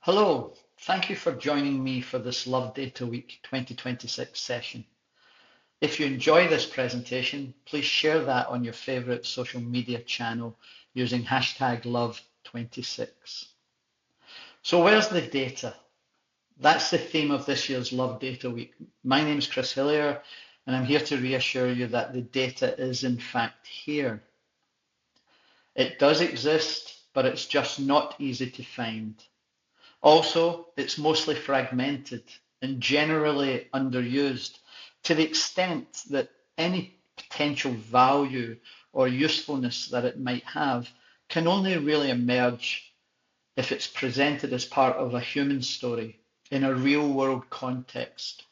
Hello, thank you for joining me for this Love Data Week 2026 session. If you enjoy this presentation, please share that on your favorite social media channel using hashtag Love26. So where's the data? That's the theme of this year's Love Data Week. My name is Chris Hillier, and I'm here to reassure you that the data is in fact here. It does exist, but it's just not easy to find. Also, it's mostly fragmented and generally underused to the extent that any potential value or usefulness that it might have can only really emerge if it's presented as part of a human story in a real world context.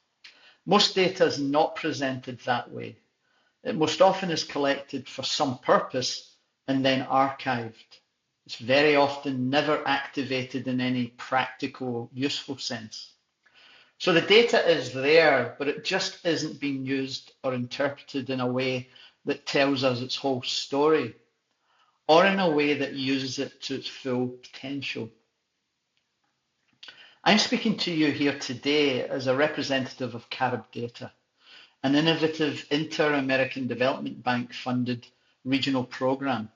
Most data is not presented that way. It most often is collected for some purpose and then archived. It's very often never activated in any practical, useful sense. So the data is there, but it just isn't being used or interpreted in a way that tells us its whole story, or in a way that uses it to its full potential. I'm speaking to you here today as a representative of Carib Data, an innovative Inter-American Development Bank funded regional program.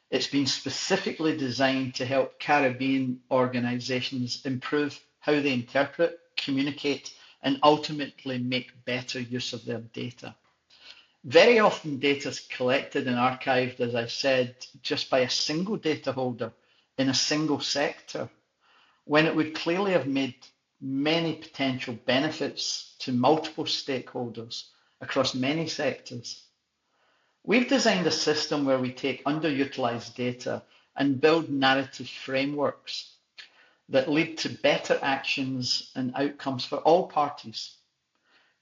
It's been specifically designed to help Caribbean organizations improve how they interpret, communicate, and ultimately make better use of their data. Very often data is collected and archived, as I said, just by a single data holder in a single sector, when it would clearly have made many potential benefits to multiple stakeholders across many sectors. We've designed a system where we take underutilized data and build narrative frameworks that lead to better actions and outcomes for all parties.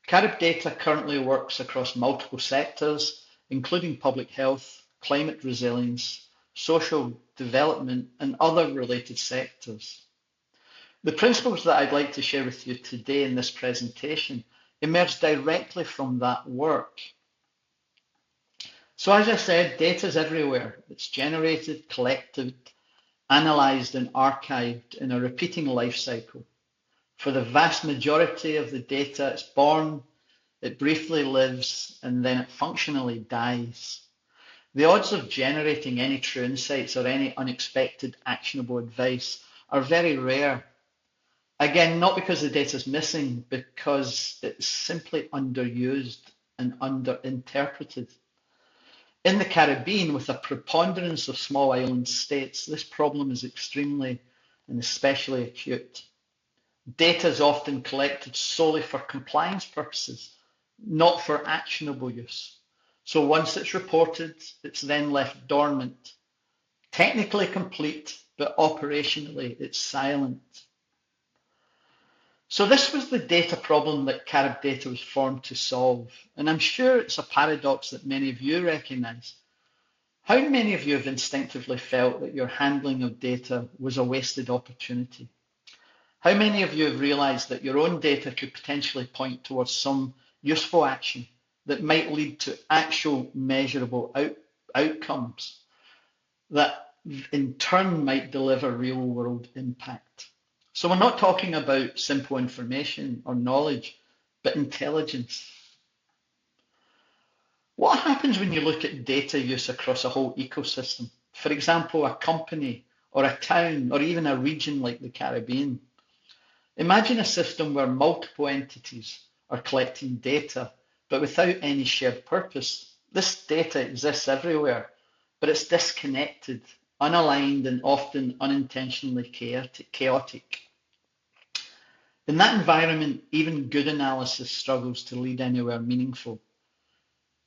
Carib Data currently works across multiple sectors, including public health, climate resilience, social development, and other related sectors. The principles that I'd like to share with you today in this presentation emerge directly from that work. So as I said, data is everywhere. It's generated, collected, analysed and archived in a repeating life cycle. For the vast majority of the data, it's born, it briefly lives, and then it functionally dies. The odds of generating any true insights or any unexpected actionable advice are very rare. Again, not because the data is missing, because it's simply underused and underinterpreted. In the Caribbean, with a preponderance of small island states, this problem is extremely and especially acute. Data is often collected solely for compliance purposes, not for actionable use. So once it's reported, it's then left dormant, technically complete, but operationally it's silent. So this was the data problem that Carib Data was formed to solve, and I'm sure it's a paradox that many of you recognize. How many of you have instinctively felt that your handling of data was a wasted opportunity? How many of you have realized that your own data could potentially point towards some useful action that might lead to actual measurable outcomes that in turn might deliver real world impact? So we're not talking about simple information or knowledge, but intelligence. What happens when you look at data use across a whole ecosystem? For example, a company or a town or even a region like the Caribbean. Imagine a system where multiple entities are collecting data, but without any shared purpose. This data exists everywhere, but it's disconnected, unaligned, and often unintentionally chaotic. In that environment, even good analysis struggles to lead anywhere meaningful.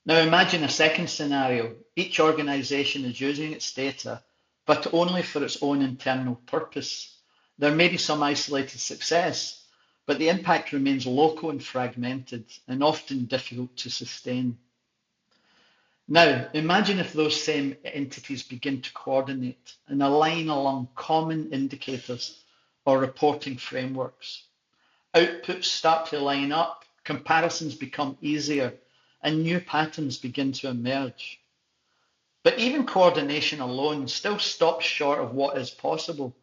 Now imagine a second scenario. Each organization is using its data, but only for its own internal purpose. There may be some isolated success, but the impact remains local and fragmented and often difficult to sustain. Now, imagine if those same entities begin to coordinate and align along common indicators or reporting frameworks. Outputs start to line up, comparisons become easier, and new patterns begin to emerge. But even coordination alone still stops short of what is possible.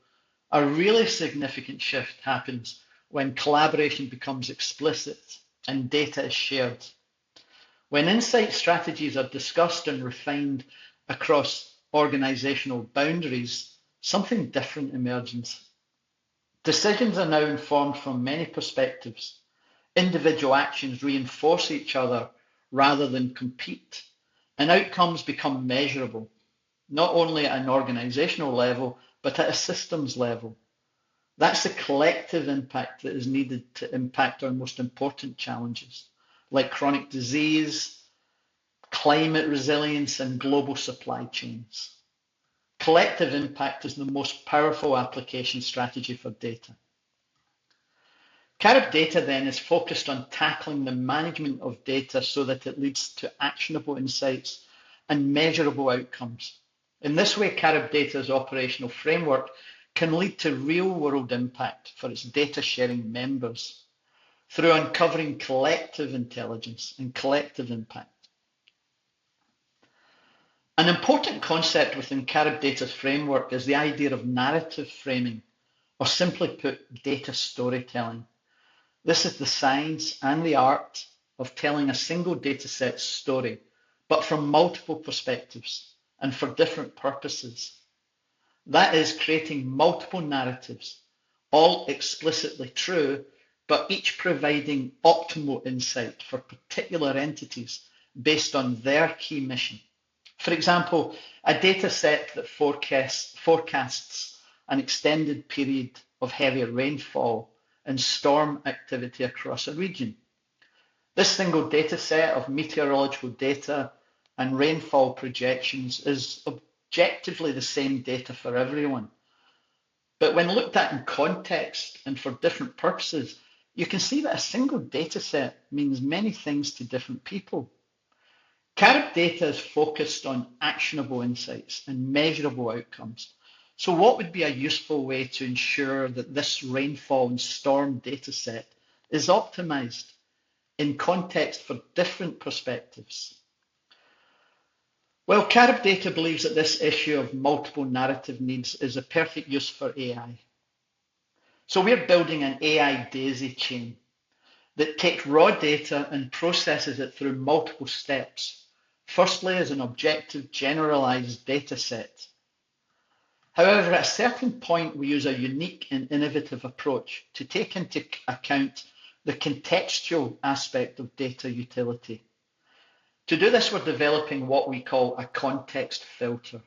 A really significant shift happens when collaboration becomes explicit and data is shared. When insight strategies are discussed and refined across organizational boundaries, something different emerges. Decisions are now informed from many perspectives. Individual actions reinforce each other rather than compete, and outcomes become measurable, not only at an organizational level, but at a systems level. That's the collective impact that is needed to impact our most important challenges, like chronic disease, climate resilience, and global supply chains. Collective impact is the most powerful application strategy for data. Carib Data then is focused on tackling the management of data so that it leads to actionable insights and measurable outcomes. In this way, Carib Data's operational framework can lead to real-world impact for its data sharing members through uncovering collective intelligence and collective impact. An important concept within Carib Data's framework is the idea of narrative framing, or simply put, data storytelling. This is the science and the art of telling a single dataset's story, but from multiple perspectives and for different purposes. That is creating multiple narratives, all explicitly true, but each providing optimal insight for particular entities based on their key mission. For example, a data set that forecasts an extended period of heavier rainfall and storm activity across a region. This single data set of meteorological data and rainfall projections is objectively the same data for everyone. But when looked at in context and for different purposes, you can see that a single data set means many things to different people. Carib Data is focused on actionable insights and measurable outcomes. So what would be a useful way to ensure that this rainfall and storm data set is optimized in context for different perspectives? Well, Carib Data believes that this issue of multiple narrative needs is a perfect use for AI. So we're building an AI daisy chain that takes raw data and processes it through multiple steps. Firstly, as an objective generalized data set. However, at a certain point, we use a unique and innovative approach to take into account the contextual aspect of data utility. To do this, we're developing what we call a context filter.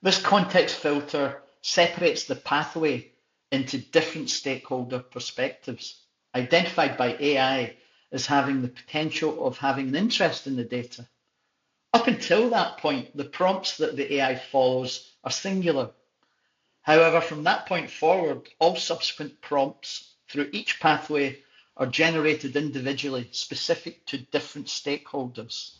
This context filter separates the pathway into different stakeholder perspectives, identified by AI as having the potential of having an interest in the data. Up until that point, the prompts that the AI follows are singular. However, from that point forward, all subsequent prompts through each pathway are generated individually, specific to different stakeholders.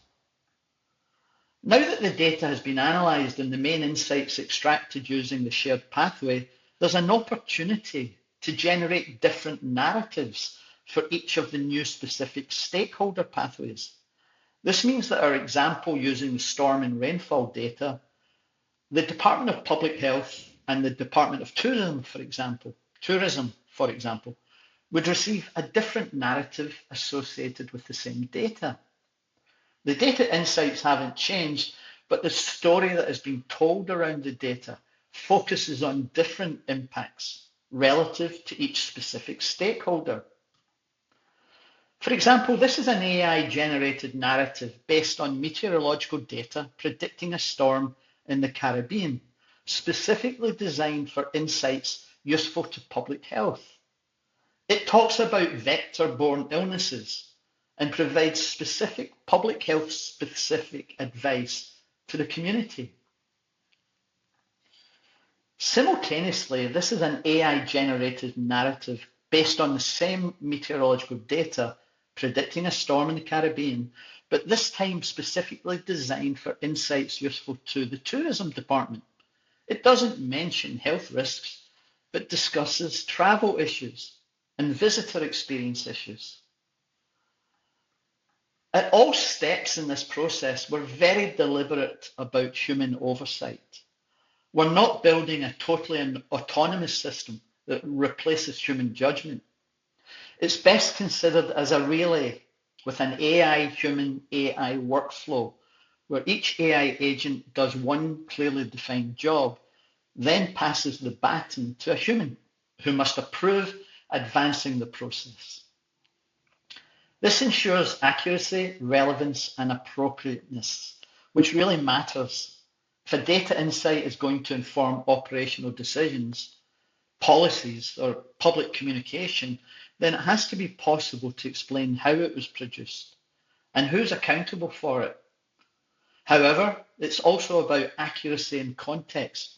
Now that the data has been analysed and the main insights extracted using the shared pathway, there's an opportunity to generate different narratives for each of the new specific stakeholder pathways. This means that our example using the storm and rainfall data, the Department of Public Health and the Department of Tourism, for example, would receive a different narrative associated with the same data. The data insights haven't changed, but the story that has been told around the data focuses on different impacts relative to each specific stakeholder. For example, this is an AI-generated narrative based on meteorological data predicting a storm in the Caribbean, specifically designed for insights useful to public health. It talks about vector-borne illnesses and provides specific public health-specific advice to the community. Simultaneously, this is an AI-generated narrative based on the same meteorological data predicting a storm in the Caribbean, but this time specifically designed for insights useful to the tourism department. It doesn't mention health risks, but discusses travel issues and visitor experience issues. At all steps in this process, we're very deliberate about human oversight. We're not building a totally autonomous system that replaces human judgment. It's best considered as a relay with an AI-human AI workflow where each AI agent does one clearly defined job, then passes the baton to a human who must approve advancing the process. This ensures accuracy, relevance, and appropriateness, which really matters. If a data insight is going to inform operational decisions, policies, or public communication, then it has to be possible to explain how it was produced and who's accountable for it. However, it's also about accuracy and context.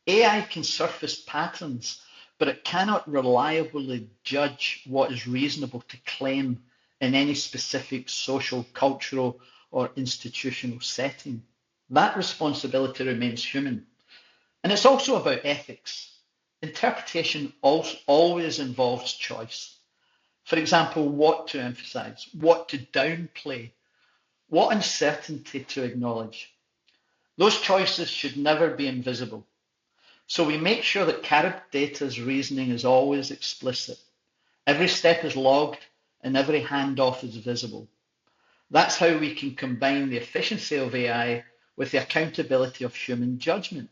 AI can surface patterns, but it cannot reliably judge what is reasonable to claim in any specific social, cultural, or institutional setting. That responsibility remains human. And it's also about ethics. Interpretation always involves choice. For example, what to emphasize, what to downplay, what uncertainty to acknowledge. Those choices should never be invisible. So we make sure that Carib Data's reasoning is always explicit. Every step is logged and every handoff is visible. That's how we can combine the efficiency of AI with the accountability of human judgment.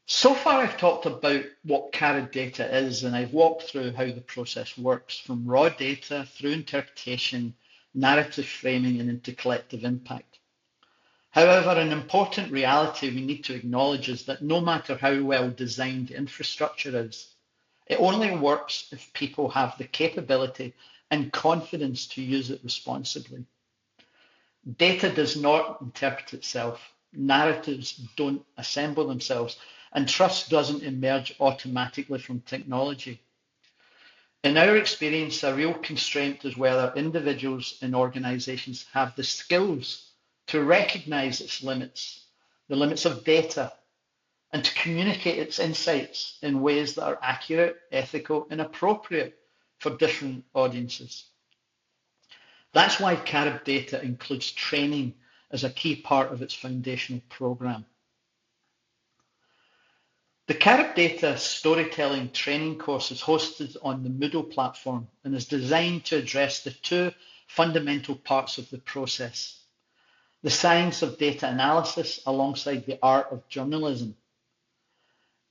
So far, I've talked about what Carib data is, and I've walked through how the process works, from raw data through interpretation, narrative framing, and into collective impact. However, an important reality we need to acknowledge is that no matter how well designed the infrastructure is, it only works if people have the capability and confidence to use it responsibly. Data does not interpret itself, narratives don't assemble themselves, and trust doesn't emerge automatically from technology. In our experience, a real constraint is whether individuals and organizations have the skills to recognize its limits, the limits of data, and to communicate its insights in ways that are accurate, ethical, and appropriate for different audiences. That's why Carib Data includes training as a key part of its foundational program. The Carib Data Storytelling Training course is hosted on the Moodle platform and is designed to address the two fundamental parts of the process: the science of data analysis alongside the art of journalism.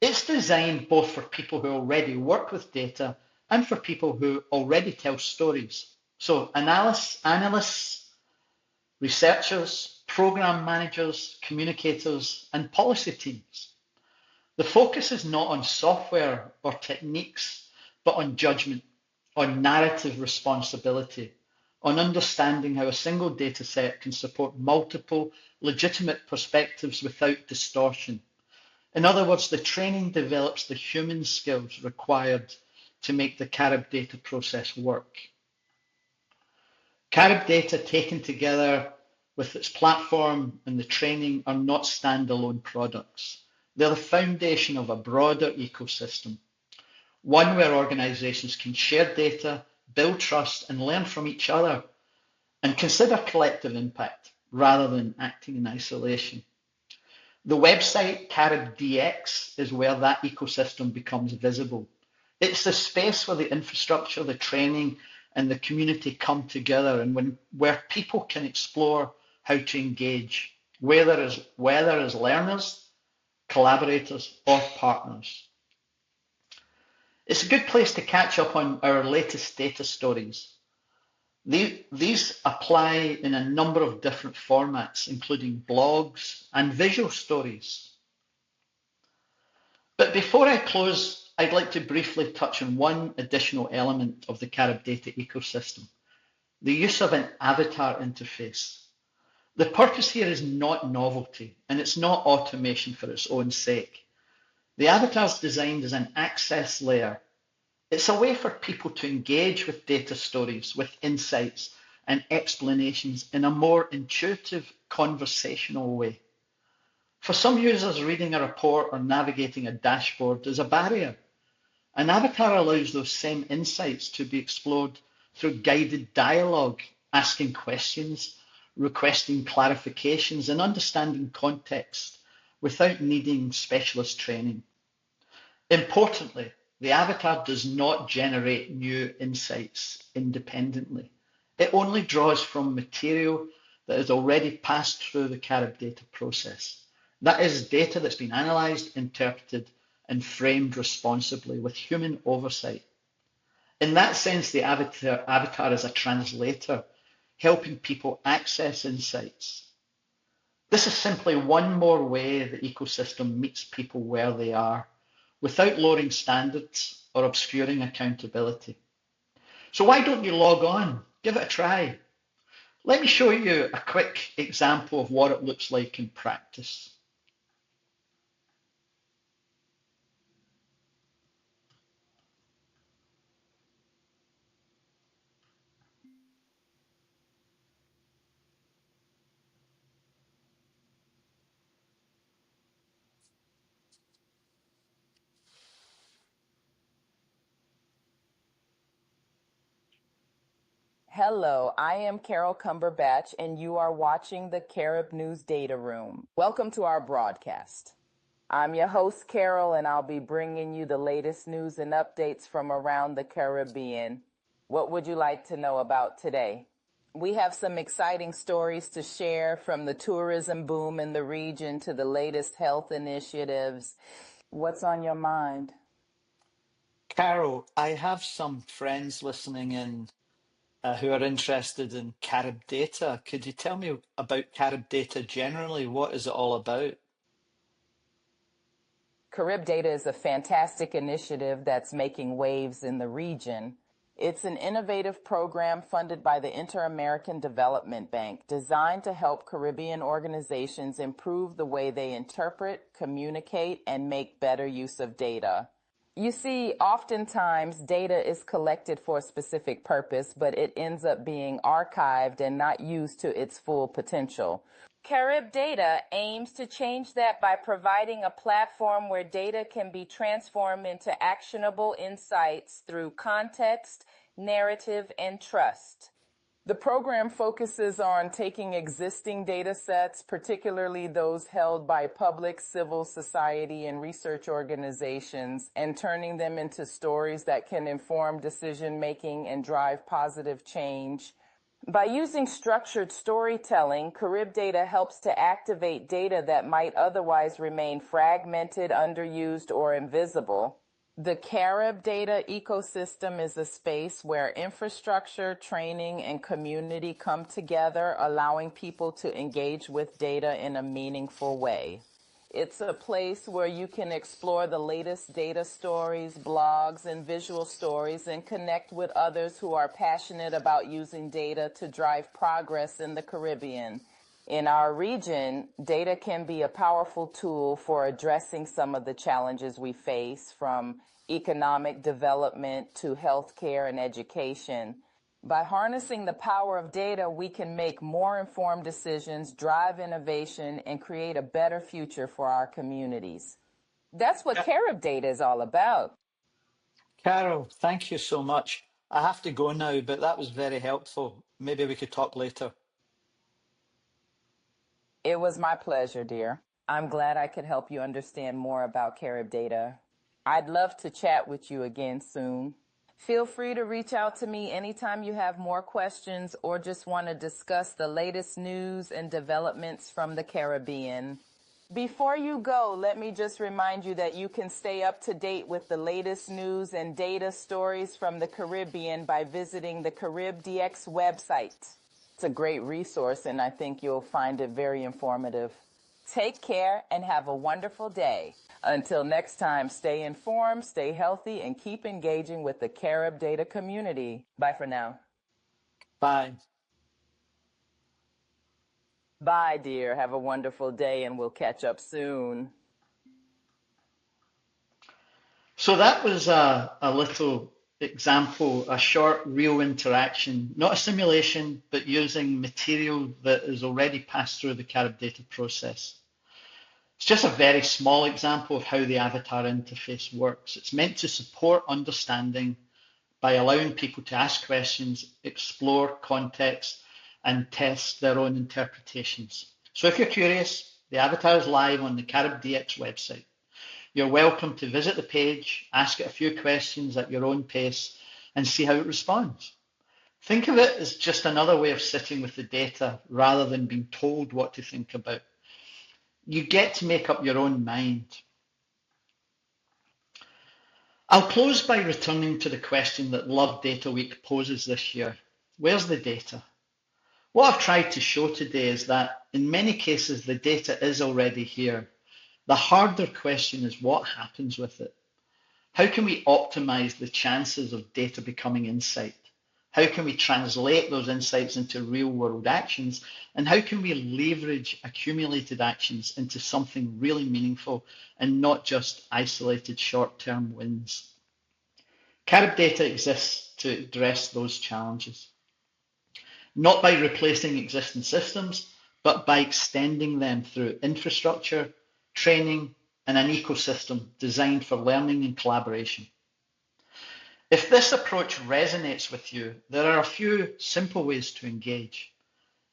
It's designed both for people who already work with data and for people who already tell stories. So analysts, researchers, program managers, communicators, and policy teams. The focus is not on software or techniques, but on judgment, on narrative responsibility, on understanding how a single data set can support multiple legitimate perspectives without distortion. In other words, the training develops the human skills required to make the Carib data process work. Carib data taken together with its platform and the training are not standalone products. They're the foundation of a broader ecosystem, one where organizations can share data, build trust, and learn from each other, and consider collective impact rather than acting in isolation. The website CaribDX is where that ecosystem becomes visible. It's the space where the infrastructure, the training, and the community come together, and where people can explore how to engage, whether as learners, collaborators, or partners. It's a good place to catch up on our latest data stories. These apply in a number of different formats, including blogs and visual stories. But before I close, I'd like to briefly touch on one additional element of the Carib data ecosystem: the use of an avatar interface. The purpose here is not novelty, and it's not automation for its own sake. The avatar is designed as an access layer. It's a way for people to engage with data stories, with insights and explanations in a more intuitive, conversational way. For some users, reading a report or navigating a dashboard is a barrier. An avatar allows those same insights to be explored through guided dialogue, asking questions, requesting clarifications, and understanding context without needing specialist training. Importantly, the avatar does not generate new insights independently. It only draws from material that has already passed through the Carib data process. That is data that's been analysed, interpreted, and framed responsibly with human oversight. In that sense, the avatar is a translator, helping people access insights. This is simply one more way the ecosystem meets people where they are, without lowering standards or obscuring accountability. So why don't you log on? Give it a try. Let me show you a quick example of what it looks like in practice. Hello, I am Carol Cumberbatch, and you are watching the Carib News Data Room. Welcome to our broadcast. I'm your host, Carol, and I'll be bringing you the latest news and updates from around the Caribbean. What would you like to know about today? We have some exciting stories to share, from the tourism boom in the region to the latest health initiatives. What's on your mind? Carol, I have some friends listening in who are interested in Carib data. Could you tell me about Carib data generally? What is it all about? Carib Data is a fantastic initiative that's making waves in the region. It's an innovative program funded by the Inter-American Development Bank, designed to help Caribbean organizations improve the way they interpret, communicate, and make better use of data. You see, oftentimes data is collected for a specific purpose, but it ends up being archived and not used to its full potential. Carib Data aims to change that by providing a platform where data can be transformed into actionable insights through context, narrative, and trust. The program focuses on taking existing data sets, particularly those held by public, civil society, and research organizations, and turning them into stories that can inform decision-making and drive positive change. By using structured storytelling, Carib Data helps to activate data that might otherwise remain fragmented, underused, or invisible. The Carib Data ecosystem is a space where infrastructure, training, and community come together, allowing people to engage with data in a meaningful way. It's a place where you can explore the latest data stories, blogs, and visual stories, and connect with others who are passionate about using data to drive progress in the Caribbean. In our region, data can be a powerful tool for addressing some of the challenges we face, from economic development to healthcare and education. By harnessing the power of data, we can make more informed decisions, drive innovation, and create a better future for our communities. That's what Ca- Carib Data is all about. Carol, thank you so much. I have to go now, but that was very helpful. Maybe we could talk later. It was my pleasure, dear. I'm glad I could help you understand more about Carib Data. I'd love to chat with you again soon. Feel free to reach out to me anytime you have more questions or just want to discuss the latest news and developments from the Caribbean. Before you go, let me just remind you that you can stay up to date with the latest news and data stories from the Caribbean by visiting the CaribDX website. It's a great resource, and I think you'll find it very informative. Take care and have a wonderful day. Until next time, stay informed, stay healthy, and keep engaging with the Carib Data community. Bye for now. Bye. Bye, dear. Have a wonderful day, and we'll catch up soon. So that was a little example, a short real interaction, not a simulation, but using material that is already passed through the Carib data process. It's just a very small example of how the avatar interface works. It's meant to support understanding by allowing people to ask questions, explore context, and test their own interpretations. So if you're curious, The avatar is live on the Carib DX website. You're welcome to visit the page, ask it a few questions at your own pace, and see how it responds. Think of it as just another way of sitting with the data rather than being told what to think about. You get to make up your own mind. I'll close by returning to the question that Love Data Week poses this year. Where's the data? What I've tried to show today is that in many cases the data is already here. The harder question is what happens with it. How can we optimize the chances of data becoming insight? How can we translate those insights into real world actions? And how can we leverage accumulated actions into something really meaningful and not just isolated short-term wins? Carib data exists to address those challenges, not by replacing existing systems, but by extending them through infrastructure, training, and an ecosystem designed for learning and collaboration. If this approach resonates with you, there are a few simple ways to engage.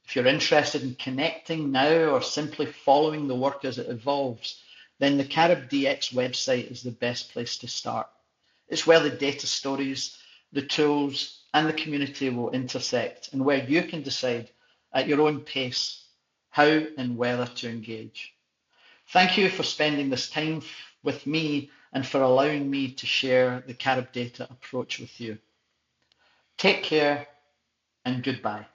If you're interested in connecting now or simply following the work as it evolves, then the Carib DX website is the best place to start. It's where the data stories, the tools, and the community will intersect, and where you can decide at your own pace how and whether to engage. Thank you for spending this time with me and for allowing me to share the Carib data approach with you. Take care and goodbye.